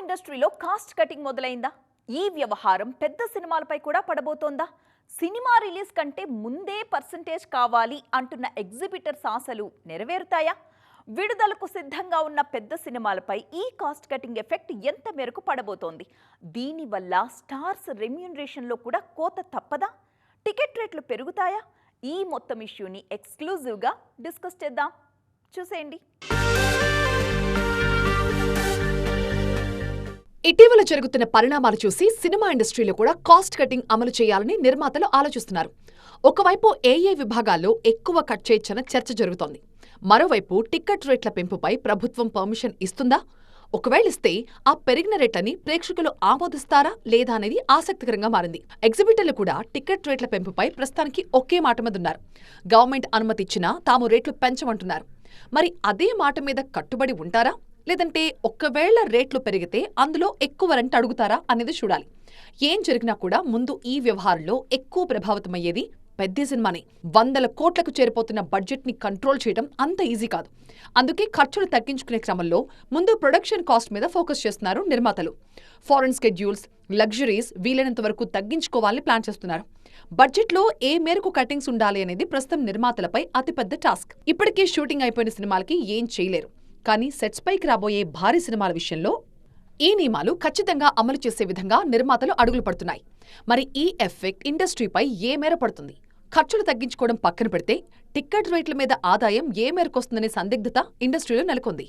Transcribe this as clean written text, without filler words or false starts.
ఇండస్ట్రీలో cost cutting మొదలైందా? ఈ వ్యవహారం పెద్ద సినిమాలపై కూడా పడబోతోందా? సినిమా రిలీజ్ కంటే ముందే పర్సెంటేజ్ కావాలి అంటున్న ఎగ్జిబిటర్స్ ఆశలు నెరవేరుతాయా? విడుదలకు సిద్ధంగా ఉన్న పెద్ద సినిమాలపై ఈ కాస్ట్ కటింగ్ ఎఫెక్ట్ ఎంత మేరకు పడబోతోంది? దీనివల్ల స్టార్స్ రెమ్యూనరేషన్లో కూడా కోత తప్పదా? టికెట్ రేట్లు పెరుగుతాయా? ఈ మొత్తం ఇష్యూని ఎక్స్క్లూజివ్గా డిస్కస్ చేద్దాం. చూసేయండి. ఇటీవల జరుగుతున్న పరిణామాలు చూసి సినిమా ఇండస్ట్రీలో కూడా కాస్ట్ కటింగ్ అమలు చేయాలని నిర్మాతలు ఆలోచిస్తున్నారు. ఒకవైపు ఏఏ విభాగాల్లో ఎక్కువ కట్ చేయొచ్చన్న చర్చ జరుగుతోంది. మరోవైపు టికెట్ రేట్ల పెంపుపై ప్రభుత్వం పర్మిషన్ ఇస్తుందా? ఒకవేళ ఇస్తే ఆ పెరిగిన రేట్లని ప్రేక్షకులు ఆమోదిస్తారా లేదా అనేది ఆసక్తికరంగా మారింది. ఎగ్జిబిటర్లు కూడా టికెట్ రేట్ల పెంపుపై ప్రస్తుతానికి ఒకే మాట మీద ఉన్నారు. గవర్నమెంట్ అనుమతి ఇచ్చినా తాము రేట్లు పెంచమంటున్నారు. మరి అదే మాట మీద కట్టుబడి ఉంటారా? లేదంటే ఒక్కవేళ రేట్లు పెరిగితే అందులో ఎక్కువ రెంట్ అడుగుతారా అనేది చూడాలి. ఏం జరిగినా కూడా ముందు ఈ వ్యవహారంలో ఎక్కువ ప్రభావితమయ్యేది పెద్ద సినిమానే. 100 కోట్లకు చేరిపోతున్న బడ్జెట్ ని కంట్రోల్ చేయడం అంత ఈజీ కాదు. అందుకే ఖర్చులు తగ్గించుకునే క్రమంలో ముందు ప్రొడక్షన్ కాస్ట్ మీద ఫోకస్ చేస్తున్నారు నిర్మాతలు. ఫారెన్ స్కెడ్యూల్స్, లగ్జరీస్ వీలైనంత వరకు తగ్గించుకోవాలని ప్లాన్ చేస్తున్నారు. బడ్జెట్లో ఏ మేరకు కటింగ్స్ ఉండాలి అనేది ప్రస్తుతం నిర్మాతలపై అతిపెద్ద టాస్క్. ఇప్పటికే షూటింగ్ అయిపోయిన సినిమాలకి ఏం చేయలేరు. కానీ సెట్స్ పైకి రాబోయే భారీ సినిమాల విషయంలో ఈ నియమాలు ఖచ్చితంగా అమలు చేసే విధంగా నిర్మాతలు అడుగులు పడుతున్నాయి. మరి ఈ ఎఫెక్ట్ ఇండస్ట్రీపై ఏ మేర పడుతుంది? ఖర్చులు తగ్గించుకోవడం పక్కన పెడితే టికెట్ రేట్ల మీద ఆదాయం ఏ మేరకు వస్తుందనే సందిగ్ధత ఇండస్ట్రీలో నెలకొంది.